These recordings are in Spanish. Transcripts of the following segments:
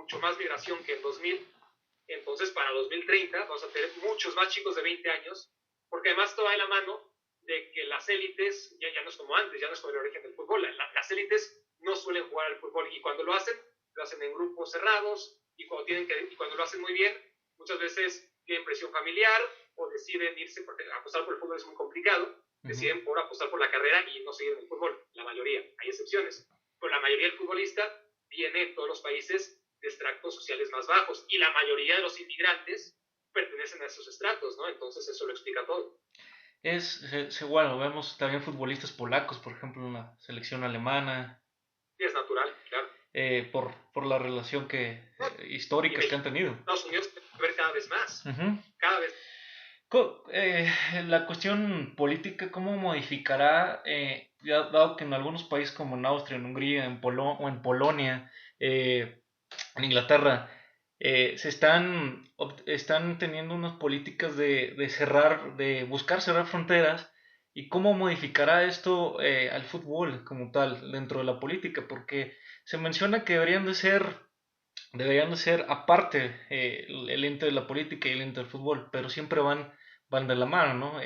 mucho más migración que en 2000. Entonces, para 2030 vamos a tener muchos más chicos de 20 años, porque además todo va de la mano de que las élites, ya no es como antes, ya no es como el origen del fútbol, las élites no suelen jugar al fútbol, y cuando lo hacen en grupos cerrados, y cuando lo hacen muy bien, muchas veces tienen presión familiar o deciden irse, porque apostar por el fútbol es muy complicado, deciden por apostar por la carrera y no seguir en el fútbol. La mayoría, hay excepciones, pero la mayoría del futbolista viene de todos los países de estratos sociales más bajos, y la mayoría de los inmigrantes pertenecen a esos estratos, ¿no? Entonces eso lo explica todo. Bueno, vemos también futbolistas polacos, por ejemplo, en la selección alemana, Y es natural, claro. por la relación No, históricas que han tenido. Estados Unidos puede ver cada vez más, cada vez. La cuestión política, ¿cómo modificará, dado que en algunos países como en Austria, en Hungría, o en Polonia, en Inglaterra, están teniendo unas políticas de buscar cerrar fronteras? ¿Y cómo modificará esto al fútbol como tal dentro de la política? Porque se menciona que deberían de ser aparte, el ente de la política y el ente del fútbol, pero siempre van de la mano, ¿no?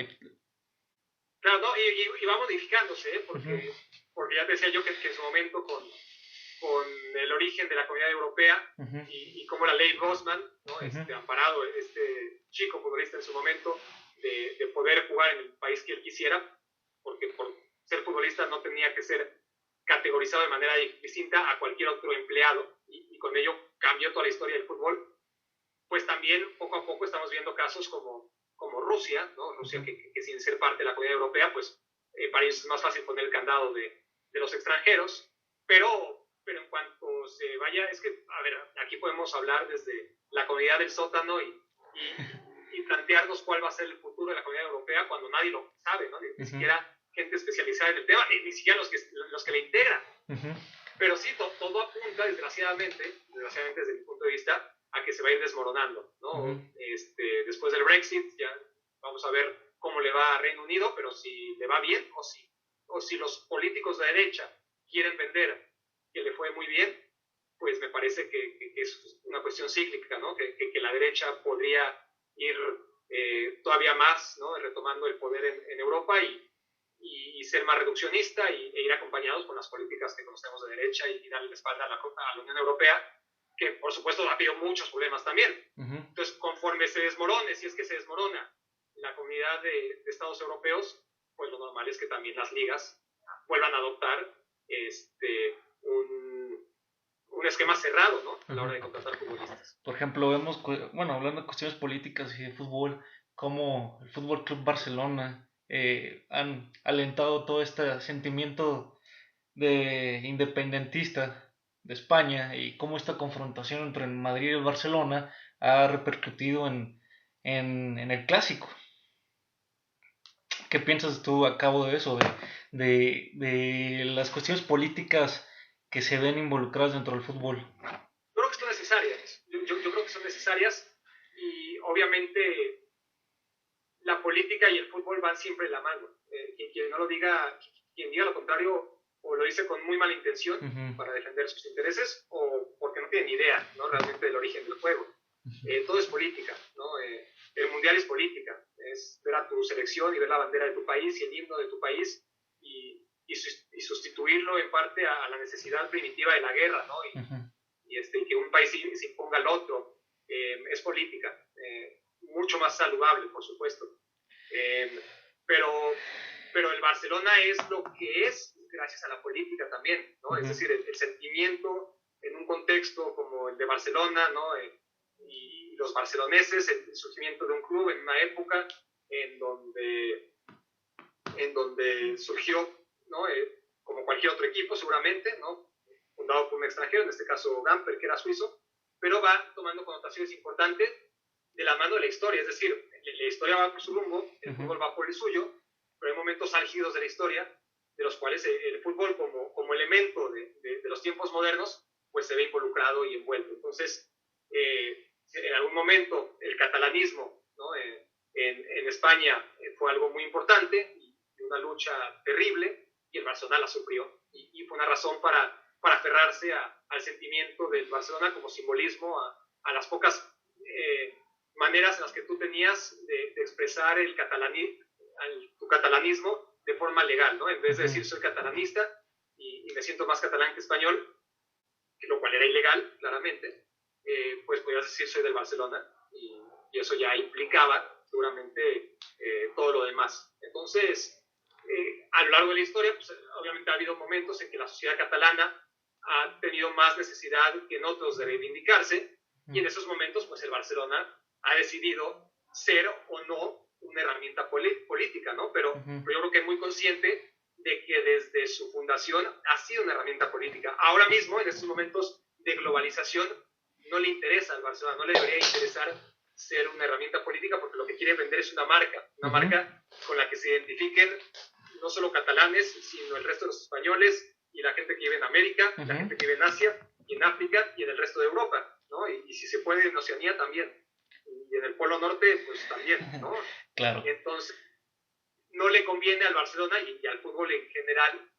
Claro, no, y va modificándose, ¿eh? Porque ya te decía yo que en su momento con el origen de la Comunidad Europea, y como la ley Bosman, ¿no? Amparado este chico futbolista en su momento de poder jugar en el país que él quisiera, porque por ser futbolista no tenía que ser categorizado de manera distinta a cualquier otro empleado, y con ello cambió toda la historia del fútbol. Pues también poco a poco estamos viendo casos como Rusia, ¿no? Rusia que sin ser parte de la Comunidad Europea, pues para ellos es más fácil poner el candado de los extranjeros, pero en cuanto se vaya, es que, a ver, aquí podemos hablar desde la comunidad del sótano y plantearnos cuál va a ser el futuro de la Comunidad Europea cuando nadie lo sabe, ¿no? Ni siquiera gente especializada en el tema, ni siquiera los que la integran. Pero sí, todo apunta, desgraciadamente desde mi punto de vista, a que se va a ir desmoronando, ¿no? Después del Brexit, ya vamos a ver cómo le va a Reino Unido, pero si le va bien, o si los políticos de derecha quieren vender que le fue muy bien, pues me parece que es una cuestión cíclica, ¿no? Que la derecha podría ir todavía más, ¿no? Retomando el poder en Europa, y ser más reduccionista, e ir acompañados con las políticas que conocemos de derecha, y darle la espalda a la Unión Europea, que por supuesto ha habido muchos problemas también. Entonces, conforme se desmorone, si es que se desmorona la comunidad de Estados europeos, pues lo normal es que también las ligas vuelvan a adoptar un esquema cerrado, ¿no? A la hora de contratar futbolistas. Por ejemplo, vemos, bueno, hablando de cuestiones políticas y de fútbol, como el Fútbol Club Barcelona han alentado todo este sentimiento de independentista de España, y cómo esta confrontación entre el Madrid y el Barcelona ha repercutido en el clásico. ¿Qué piensas tú a cabo de eso, de las cuestiones políticas que se ven involucradas dentro del fútbol? Yo creo que son necesarias. Yo creo que son necesarias, y obviamente la política y el fútbol van siempre de la mano. Quien no lo diga, quien diga lo contrario, o lo dice con muy mala intención para defender sus intereses, o porque no tiene ni idea, ¿no? Realmente del origen del juego. Todo es política, ¿no? El mundial es política, es ver a tu selección y ver la bandera de tu país y el himno de tu país, y sustituirlo en parte a la necesidad primitiva de la guerra, ¿no? Y que un país se imponga al otro. Es política, mucho más saludable, por supuesto. Pero el Barcelona es lo que es gracias a la política también, ¿no? Es decir, el sentimiento en un contexto como el de Barcelona, ¿no? Y los barceloneses, el surgimiento de un club en una época en donde surgió, ¿no? Como cualquier otro equipo seguramente, ¿no? Fundado por un extranjero, en este caso Gamper, que era suizo, pero va tomando connotaciones importantes de la mano de la historia. Es decir, la historia va por su rumbo, el fútbol va por el suyo, pero hay momentos álgidos de la historia de los cuales el fútbol como elemento de los tiempos modernos pues se ve involucrado y envuelto. Entonces, en algún momento el catalanismo, ¿no? En España fue algo muy importante y una lucha terrible, y el Barcelona la sufrió, y fue una razón para aferrarse a al sentimiento del Barcelona como simbolismo, a las pocas maneras en las que tú tenías de expresar tu catalanismo de forma legal, ¿no? En vez de decir soy catalanista y me siento más catalán que español, lo cual era ilegal, claramente, pues podías decir soy del Barcelona y eso ya implicaba seguramente todo lo demás. Entonces, a lo largo de la historia, pues, obviamente ha habido momentos en que la sociedad catalana ha tenido más necesidad que en otros de reivindicarse, y en esos momentos pues el Barcelona ha decidido ser o no una herramienta política, ¿no? Pero yo creo que es muy consciente de que desde su fundación ha sido una herramienta política. Ahora mismo, en estos momentos de globalización, no le interesa al Barcelona, no le debería interesar ser una herramienta política, porque lo que quiere vender es una marca con la que se identifiquen no solo catalanes, sino el resto de los españoles y la gente que vive en América, la gente que vive en Asia y en África y en el resto de Europa, ¿no? Y si se puede en Oceanía también, y en el Polo Norte pues también, ¿no? Claro. Entonces no le conviene al Barcelona y al fútbol en general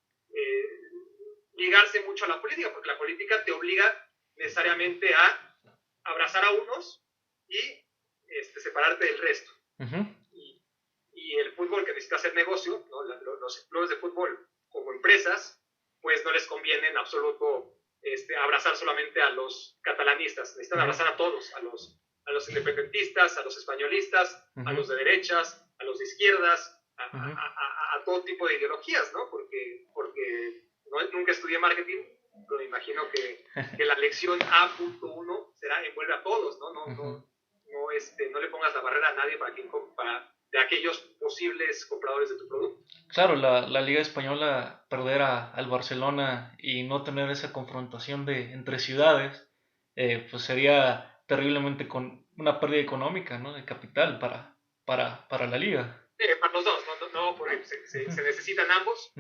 ligarse mucho a la política, porque la política te obliga necesariamente a abrazar a unos y separarte del resto. Y el fútbol, que necesita hacer negocio, ¿no? Los clubes de fútbol como empresas, pues no les conviene en absoluto abrazar solamente a los catalanistas. Necesitan abrazar a todos, a los independentistas, a los españolistas, a los de derechas, a los de izquierdas, a todo tipo de ideologías, ¿no? Porque nunca estudié marketing, pero me imagino que la lección A.1 será envuelve a todos, ¿no? No le pongas la barrera a nadie de aquellos posibles compradores de tu producto. Claro, la Liga Española perder al Barcelona y no tener esa confrontación entre ciudades, pues sería terriblemente con una pérdida económica, ¿no? De capital para la Liga. Para los dos, no porque se necesitan ambos,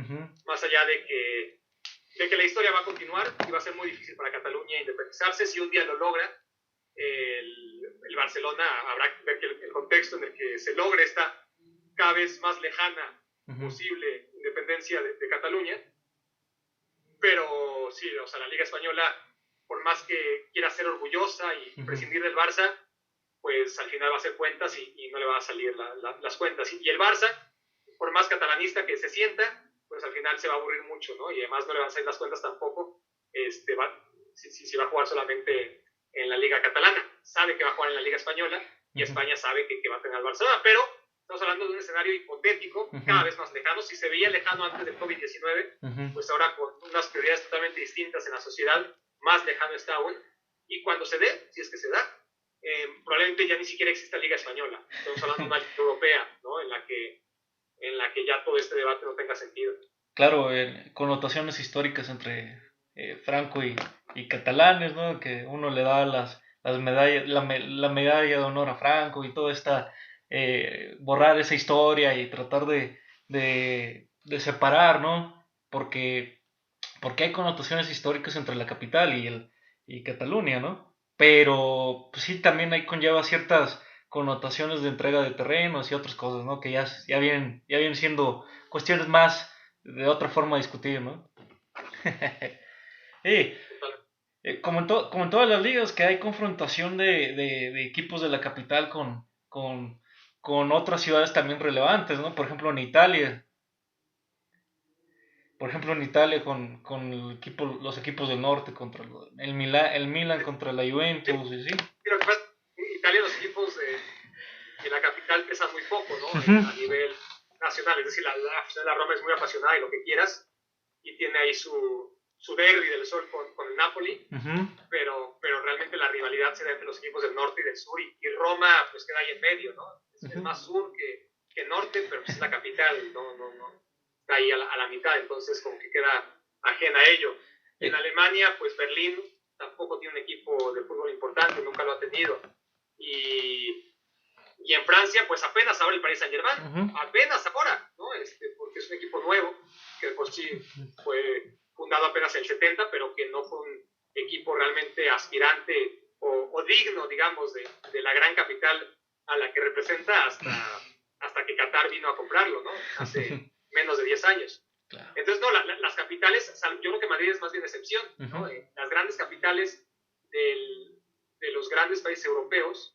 más allá de que la historia va a continuar y va a ser muy difícil para Cataluña independizarse. Si un día lo logra, el Barcelona habrá que ver que el contexto en el que se logre esta cada vez más lejana posible independencia de Cataluña. Pero sí, o sea, la Liga Española, por más que quiera ser orgullosa y prescindir del Barça, pues al final va a hacer cuentas y no le va a salir las cuentas. Y el Barça, por más catalanista que se sienta, pues al final se va a aburrir mucho, ¿no? Y además no le van a salir las cuentas tampoco, si va a jugar solamente en la Liga Catalana. Sabe que va a jugar en la Liga Española y España sabe que va a tener al Barcelona, pero estamos hablando de un escenario hipotético, cada vez más lejano. Si se veía lejano antes del COVID-19, pues ahora con unas prioridades totalmente distintas en la sociedad, más lejano está aún. Y cuando se dé, si es que se da, probablemente ya ni siquiera exista Liga Española. Estamos hablando de una Liga Europea, ¿no? en la que ya todo este debate no tenga sentido. Claro, connotaciones históricas entre Franco y catalanes, ¿no? Que uno le da las medallas, la medalla de honor a Franco y toda esta borrar esa historia y tratar de separar, ¿no? Porque hay connotaciones históricas entre la capital y Cataluña, ¿no? Pero pues, sí también ahí conlleva ciertas connotaciones de entrega de terrenos y otras cosas, ¿no? Que ya vienen siendo cuestiones más de otra forma de discutir, ¿no? Y como en todas las ligas que hay confrontación de equipos de la capital con otras ciudades también relevantes, ¿no? Por ejemplo en Italia con los equipos del norte contra el Milan contra la Juventus, y sí. Pero en Italia los equipos de la capital pesan muy poco, ¿no? A nivel nacional, es decir, la Roma es muy apasionada y lo que quieras, y tiene ahí su derbi del sol con el Napoli, pero realmente la rivalidad se da entre los equipos del norte y del sur, y Roma pues queda ahí en medio, ¿no? Es más sur que norte, pero pues es la capital, no está ahí a la mitad, entonces como que queda ajena a ello. En Alemania, pues Berlín tampoco tiene un equipo de fútbol importante, nunca lo ha tenido, y en Francia, pues apenas ahora el Paris Saint-Germain, apenas ahora, ¿no? Porque es un equipo nuevo, que por sí fue fundado apenas en el 70, pero que no fue un equipo realmente aspirante o digno, digamos, de la gran capital a la que representa hasta que Qatar vino a comprarlo, ¿no? Hace menos de 10 años. Claro. Entonces, no, las capitales, yo creo que Madrid es más bien excepción, ¿no? Las grandes capitales de los grandes países europeos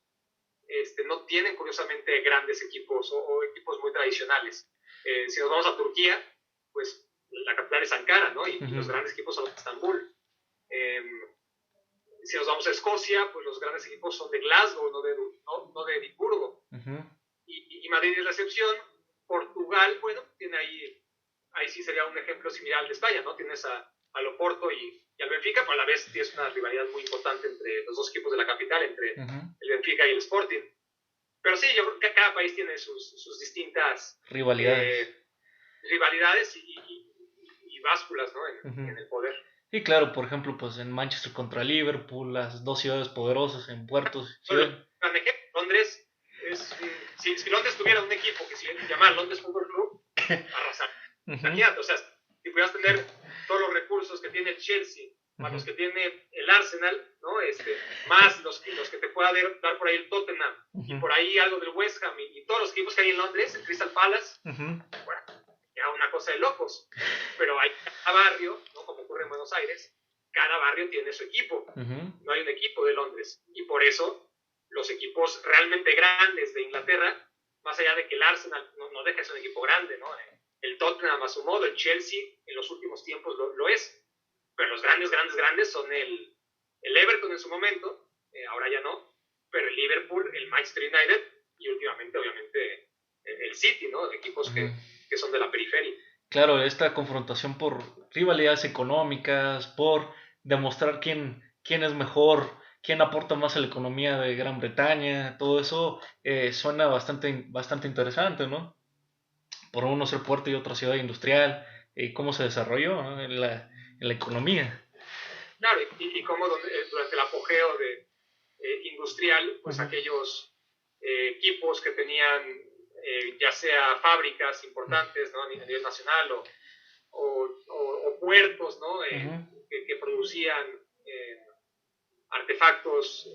no tienen, curiosamente, grandes equipos o equipos muy tradicionales. Si nos vamos a Turquía, pues la capital es Ankara, ¿no? Y los grandes equipos son de Estambul. Si nos vamos a Escocia, pues los grandes equipos son de Glasgow, no de Edimburgo. Y Madrid es la excepción. Portugal, bueno, tiene ahí sí sería un ejemplo similar al de España, ¿no? Tienes al Oporto y al Benfica, pero a la vez tienes una rivalidad muy importante entre los dos equipos de la capital, entre el Benfica y el Sporting. Pero sí, yo creo que cada país tiene sus distintas rivalidades y básculas, ¿no? En el poder. Sí, claro, por ejemplo, pues en Manchester contra Liverpool, las dos ciudades poderosas en puertos. Londres si Londres tuviera un equipo que se llamara Londres Football Club, arrasar. Imagínate, o sea, si pudieras tener todos los recursos que tiene el Chelsea, más los que tiene el Arsenal, ¿no? Más los que te pueda dar por ahí el Tottenham, y por ahí algo del West Ham, y todos los equipos que hay en Londres, el Crystal Palace, bueno, ya una cosa de locos. Pero hay cada barrio, ¿no? Como ocurre en Buenos Aires, cada barrio tiene su equipo. No hay un equipo de Londres. Y por eso los equipos realmente grandes de Inglaterra, más allá de que el Arsenal no deja de ser un equipo grande, ¿no? El Tottenham a su modo, el Chelsea en los últimos tiempos lo es. Pero los grandes son el Everton en su momento, ahora ya no, pero el Liverpool, el Manchester United y últimamente, obviamente, el City, ¿no? Equipos que son de la periferia. Claro, esta confrontación por rivalidades económicas, por demostrar quién es mejor, quién aporta más a la economía de Gran Bretaña, todo eso suena bastante interesante, ¿no? Por uno ser puerto y otra ciudad industrial, y cómo se desarrolló, ¿no? en la economía. Claro, y cómo durante el apogeo industrial, pues aquellos equipos que tenían ya sea fábricas importantes, ¿no? A nivel nacional o puertos, ¿no? Que producían artefactos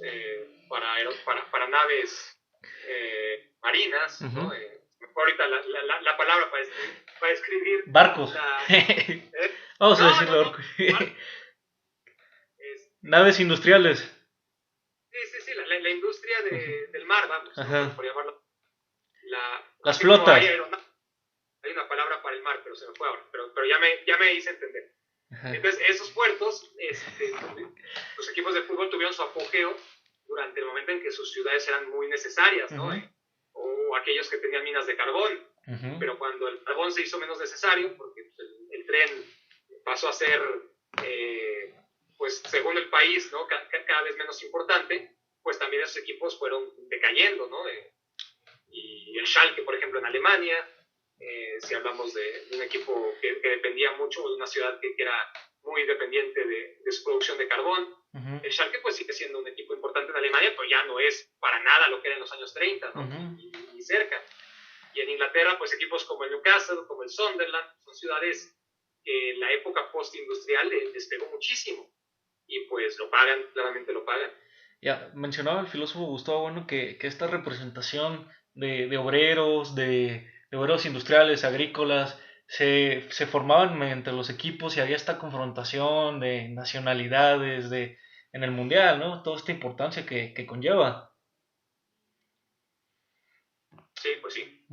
para naves marinas, ¿no? Ahorita la palabra para escribir barcos. Vamos a decirlo, barcos. Naves industriales. Sí, la industria del mar, vamos, ¿no? Por llamarlo. Las flotas. Hay una palabra para el mar, pero se me fue ahora. Pero ya me hice entender. Entonces, esos puertos, los equipos de fútbol tuvieron su apogeo durante el momento en que sus ciudades eran muy necesarias, ¿no? O aquellos que tenían minas de carbón. Pero cuando el carbón se hizo menos necesario, porque pues, el tren pasó a ser, pues según el país, ¿no? Cada vez menos importante, pues también esos equipos fueron decayendo, ¿no? Y el Schalke, por ejemplo, en Alemania, si hablamos de un equipo que dependía mucho de una ciudad que era muy dependiente de su producción de carbón. El Schalke pues sigue siendo un equipo importante en Alemania, pero ya no es para nada lo que era en los años 30, ¿no? Ni cerca. Y en Inglaterra, pues equipos como el Newcastle, como el Sunderland, son ciudades que en la época postindustrial les pegó muchísimo. Y pues claramente lo pagan. Ya, mencionaba el filósofo Gustavo Bueno que esta representación de obreros, de obreros industriales, agrícolas, se formaban mediante los equipos y había esta confrontación de nacionalidades en el mundial, ¿no? Toda esta importancia que conlleva. Sí, pues sí.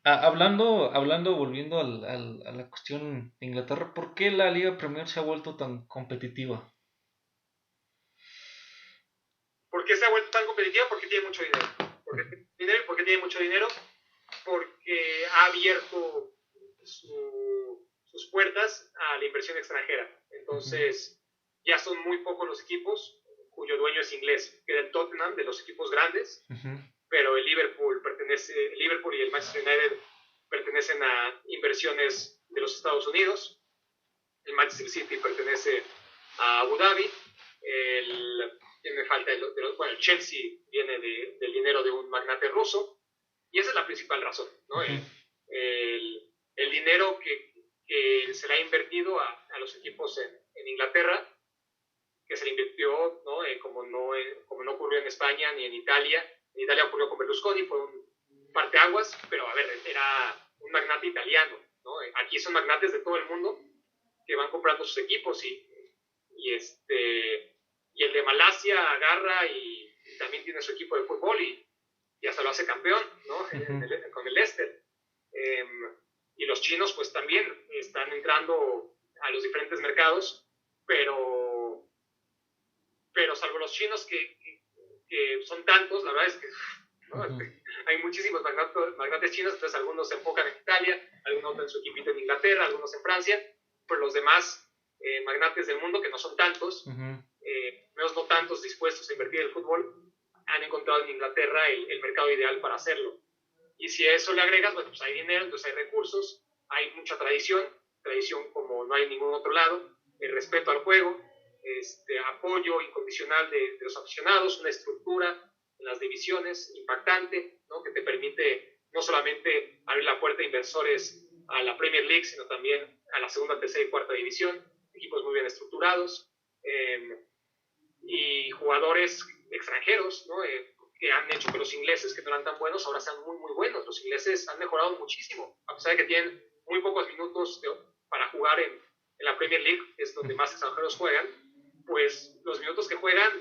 Hablando, volviendo a la cuestión de Inglaterra, ¿por qué la Liga Premier se ha vuelto tan competitiva? ¿Por qué se ha vuelto tan competitiva? Porque tiene mucho dinero. ¿Por qué tiene mucho dinero? Porque ha abierto sus puertas a la inversión extranjera. Entonces, ya son muy pocos los equipos cuyo dueño es inglés. Queda el Tottenham, de los equipos grandes, pero el Liverpool y el Manchester United pertenecen a inversiones de los Estados Unidos. El Manchester City pertenece a Abu Dhabi. Me falta el Chelsea viene del dinero de un magnate ruso, y esa es la principal razón, ¿no? El dinero que se le ha invertido a los equipos en Inglaterra, que se le invirtió, ¿no? Como no ocurrió en España ni en Italia. En Italia ocurrió con Berlusconi, fue un parteaguas, pero a ver, era un magnate italiano, ¿no? Aquí son magnates de todo el mundo que van comprando sus equipos y el de Malasia agarra y también tiene su equipo de fútbol y hasta lo hace campeón, ¿no? Con el Leicester. Y los chinos pues también están entrando a los diferentes mercados, pero salvo los chinos que son tantos, la verdad es que ¿no? Hay muchísimos magnates chinos, entonces algunos se enfocan en Italia, algunos en su equipito en Inglaterra, algunos en Francia, pero los demás magnates del mundo, que no son tantos, menos no tantos dispuestos a invertir en el fútbol, han encontrado en Inglaterra el mercado ideal para hacerlo. Y si a eso le agregas, bueno, pues hay dinero, entonces hay recursos, hay mucha tradición como no hay en ningún otro lado, el respeto al juego, apoyo incondicional de los aficionados, una estructura en las divisiones impactante, ¿no? Que te permite no solamente abrir la puerta a inversores a la Premier League, sino también a la segunda, tercera y cuarta división, equipos muy bien estructurados, y jugadores extranjeros, ¿no? Que han hecho que los ingleses, que no eran tan buenos, ahora sean muy, muy buenos. Los ingleses han mejorado muchísimo, a pesar de que tienen muy pocos minutos para jugar en la Premier League, que es donde más extranjeros juegan, pues los minutos que juegan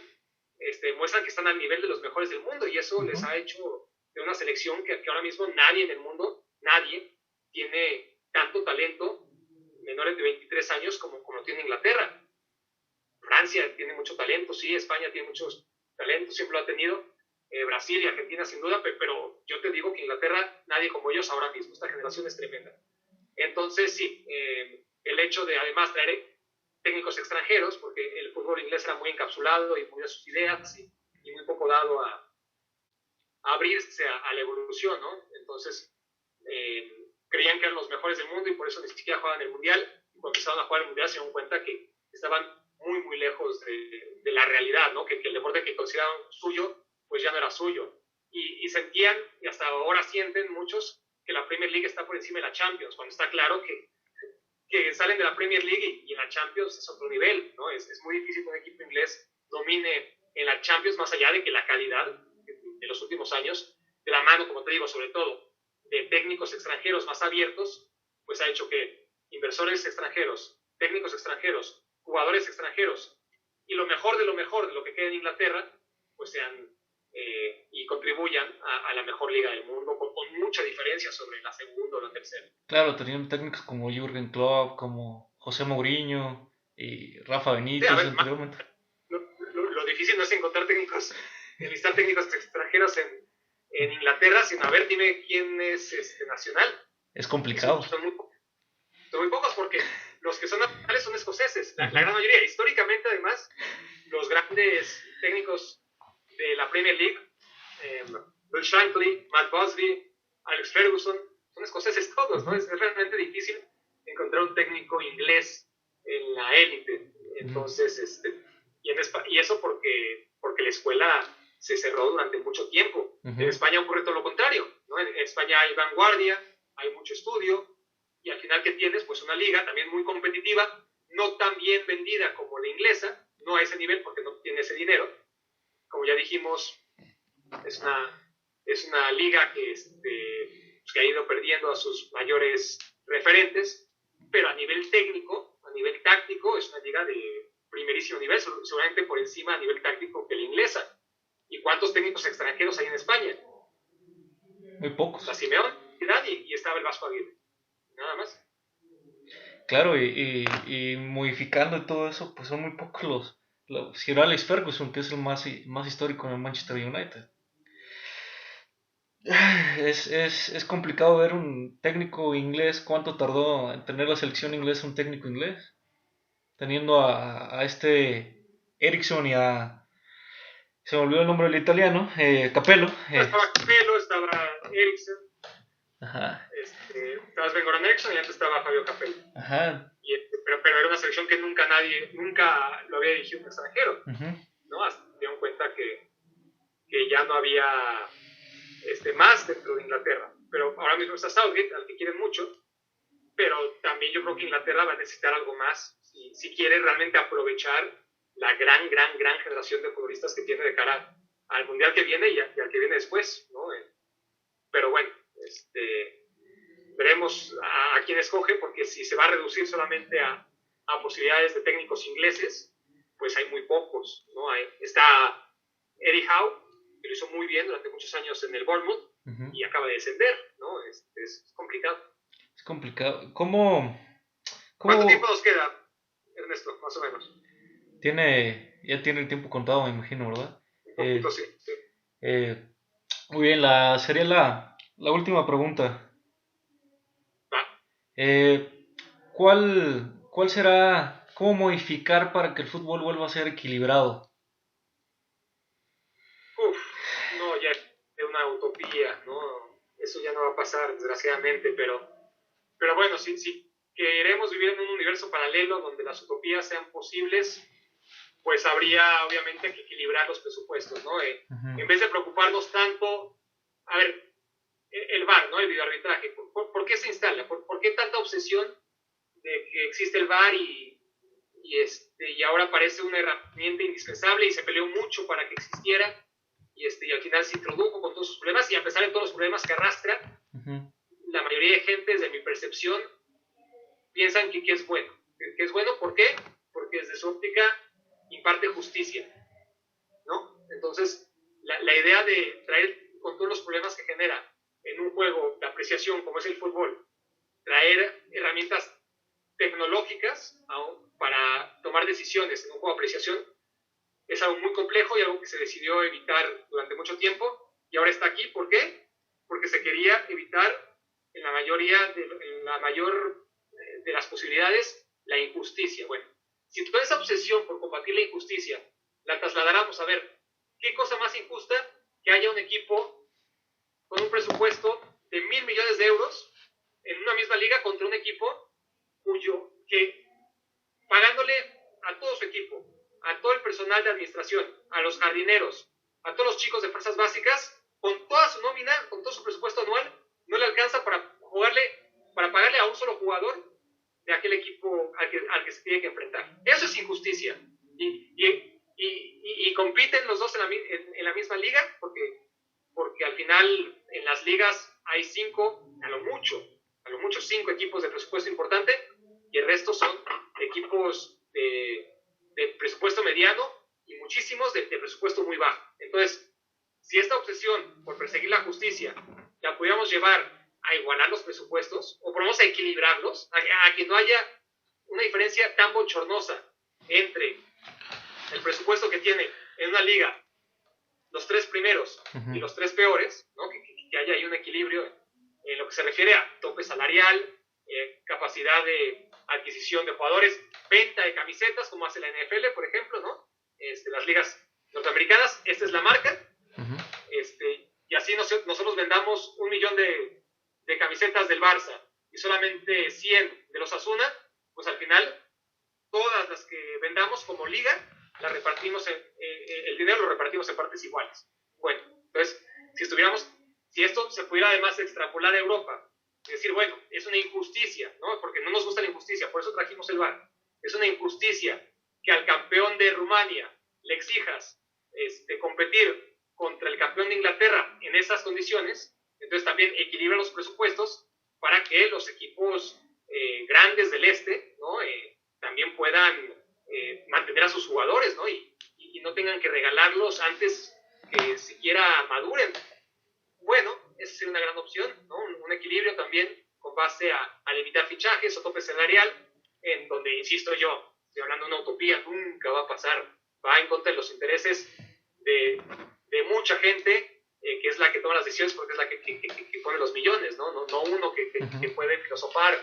muestran que están al nivel de los mejores del mundo, y eso les ha hecho de una selección que ahora mismo nadie en el mundo, nadie, tiene tanto talento, menores de 23 años, como tiene Inglaterra. Francia tiene mucho talento, sí, España tiene muchos talentos, siempre lo ha tenido, Brasil y Argentina sin duda, pero yo te digo que Inglaterra, nadie como ellos ahora mismo, esta generación es tremenda. Entonces sí, el hecho de además traer técnicos extranjeros, porque el fútbol inglés era muy encapsulado y muy de sus ideas y muy poco dado a abrirse a la evolución, ¿no? Entonces creían que eran los mejores del mundo y por eso ni siquiera jugaban el Mundial, y cuando empezaron a jugar el Mundial se dieron cuenta que estaban muy, muy lejos de la realidad, ¿no? Que el deporte que consideraban suyo, pues ya no era suyo. Y sentían, y hasta ahora sienten muchos, que la Premier League está por encima de la Champions, cuando está claro que salen de la Premier League y en la Champions es otro nivel, ¿no? Es muy difícil que un equipo inglés domine en la Champions, más allá de que la calidad de los últimos años, de la mano, como te digo, sobre todo, de técnicos extranjeros más abiertos, pues ha hecho que inversores extranjeros, técnicos extranjeros, jugadores extranjeros y lo mejor de lo que queda en Inglaterra, pues sean y contribuyan a la mejor liga del mundo con mucha diferencia sobre la segunda o la tercera. Claro, tenían técnicos como Jürgen Klopp, como José Mourinho y Rafa Benítez, sí, anteriormente. Lo difícil no es encontrar técnicos, enlistar técnicos extranjeros en Inglaterra, sino a ver, dime quién es nacional. Es complicado. Son muy pocos, porque los que son nacionales son escoceses, la gran mayoría. Históricamente, además, los grandes técnicos de la Premier League, Bill Shankly, Matt Busby, Alex Ferguson, son escoceses todos, ¿no? Es realmente difícil encontrar un técnico inglés en la élite. Entonces, y eso porque la escuela se cerró durante mucho tiempo. En España ocurre todo lo contrario, ¿no? En España hay vanguardia, hay mucho estudio, y al final, ¿qué tienes? Pues una liga también muy competitiva, no tan bien vendida como la inglesa, no a ese nivel porque no tiene ese dinero. Como ya dijimos, es una liga que ha ido perdiendo a sus mayores referentes, pero a nivel técnico, a nivel táctico, es una liga de primerísimo nivel, seguramente por encima a nivel táctico que la inglesa. ¿Y cuántos técnicos extranjeros hay en España? Muy pocos. La Simeón y estaba el Vasco Aguirre, nada más. Claro, y modificando y todo eso, pues son muy pocos Sir Alex Ferguson, que es el más histórico en el Manchester United. Es complicado ver un técnico inglés, cuánto tardó en tener la selección inglesa un técnico inglés, teniendo a Ericsson y se me olvidó el nombre del italiano, Capello. Estaba Capello, estaba Ericsson, ajá. estaba Sven-Goran Eriksson y antes estaba Fabio Capello. Ajá. Pero era una selección que nunca lo había dirigido un extranjero, ¿no? Hasta se dieron cuenta que ya no había más dentro de Inglaterra. Pero ahora mismo está Southgate, al que quieren mucho, pero también yo creo que Inglaterra va a necesitar algo más si quiere realmente aprovechar la gran generación de futbolistas que tiene de cara al Mundial que viene y al que viene después, ¿no? Pero bueno, veremos a quién escoge, porque si se va a reducir solamente a posibilidades de técnicos ingleses, pues hay muy pocos, ¿no? Está Eddie Howe, que lo hizo muy bien durante muchos años en el Bournemouth, y acaba de descender, ¿no? Es complicado. Es complicado. ¿Cuánto tiempo nos queda, Ernesto, más o menos? Ya tiene el tiempo contado, me imagino, ¿verdad? Un poquito, sí. Muy bien, sería la última pregunta. ¿Cuál será, cómo modificar para que el fútbol vuelva a ser equilibrado? No, ya es una utopía, ¿no? Eso ya no va a pasar, desgraciadamente, pero bueno, si queremos vivir en un universo paralelo donde las utopías sean posibles, pues habría obviamente que equilibrar los presupuestos, ¿no? En vez de preocuparnos tanto, a ver, el VAR, ¿no? El videoarbitraje, ¿por qué se instala? ¿Por qué tanta obsesión de que existe el VAR y ahora parece una herramienta indispensable y se peleó mucho para que existiera y al final se introdujo con todos sus problemas, y a pesar de todos los problemas que arrastra, la mayoría de gente, desde mi percepción, piensan que es bueno. ¿Que es bueno? ¿Por qué? Porque desde su óptica imparte justicia, ¿no? Entonces, la idea de traer, con todos los problemas que genera en un juego de apreciación como es el fútbol, traer herramientas tecnológicas para tomar decisiones en un juego de apreciación, es algo muy complejo y algo que se decidió evitar durante mucho tiempo, y ahora está aquí. ¿Por qué? Porque se quería evitar en la mayor de las posibilidades la injusticia. Bueno, si toda esa obsesión por combatir la injusticia la trasladáramos a ver qué cosa más injusta que haya un equipo con un presupuesto de 1.000 millones de euros en una misma liga contra un equipo que pagándole a todo su equipo, a todo el personal de administración, a los jardineros, a todos los chicos de fuerzas básicas, con toda su nómina, con todo su presupuesto anual, no le alcanza para pagarle a un solo jugador de aquel equipo al que se tiene que enfrentar. Eso es injusticia. Y compiten los dos en la misma liga, porque al final en las ligas hay 5, a lo mucho 5 equipos de presupuesto importante, y el resto son equipos de presupuesto mediano y muchísimos de presupuesto muy bajo. Entonces, si esta obsesión por perseguir la justicia la pudiéramos llevar a igualar los presupuestos, o por lo menos a equilibrarlos, a que no haya una diferencia tan bochornosa entre el presupuesto que tiene en una liga los 3 primeros y los 3 peores, ¿no? Que haya ahí un equilibrio en lo que se refiere a tope salarial, capacidad de adquisición de jugadores, venta de camisetas, como hace la NFL, por ejemplo, ¿no? Las ligas norteamericanas, esta es la marca, y así nosotros vendamos 1 millón de camisetas del Barça y solamente 100 de los Osasuna, pues al final todas las que vendamos como liga las repartimos el dinero lo repartimos en partes iguales. Bueno, entonces si esto se pudiera además extrapolar a Europa, es decir, bueno, es una injusticia, ¿no? Porque no nos gusta la injusticia, por eso trajimos el VAR. Es una injusticia que al campeón de Rumania le exijas competir contra el campeón de Inglaterra en esas condiciones. Entonces también equilibra los presupuestos para que los equipos grandes del este, ¿no? También puedan mantener a sus jugadores, ¿no? Y no tengan que regalarlos antes que siquiera maduren. Bueno, esa sería una gran opción, ¿no? Un equilibrio también con base a limitar fichajes o tope salarial, en donde, insisto yo, estoy hablando de una utopía, nunca va a pasar, va en contra de los intereses de mucha gente, que es la que toma las decisiones, porque es la que pone los millones, ¿no? No uno que puede filosofar.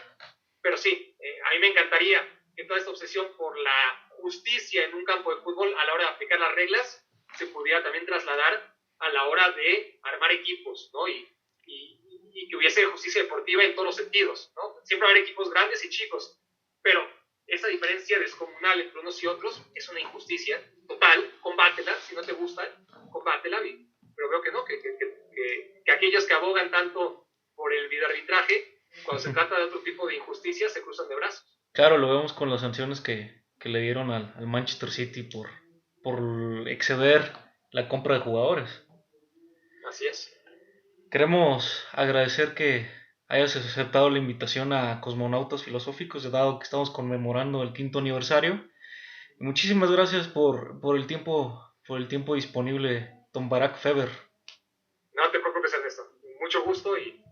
Pero sí, a mí me encantaría que toda esta obsesión por la justicia en un campo de fútbol a la hora de aplicar las reglas se pudiera también trasladar a la hora de armar equipos, ¿no? Y que hubiese justicia deportiva en todos los sentidos, ¿no? Siempre va a haber equipos grandes y chicos, pero esa diferencia descomunal entre unos y otros es una injusticia total. Combátela, si no te gusta, combátela, pero veo que no, que aquellos que abogan tanto por el videoarbitraje, cuando se trata de otro tipo de injusticias, se cruzan de brazos. Claro, lo vemos con las sanciones que le dieron al Manchester City por exceder la compra de jugadores. Así es. Queremos agradecer que hayas aceptado la invitación a Cosmonautas Filosóficos, dado que estamos conmemorando el 5º aniversario. Muchísimas gracias por el tiempo disponible, don Barack Feber. No te preocupes, Ernesto. Mucho gusto y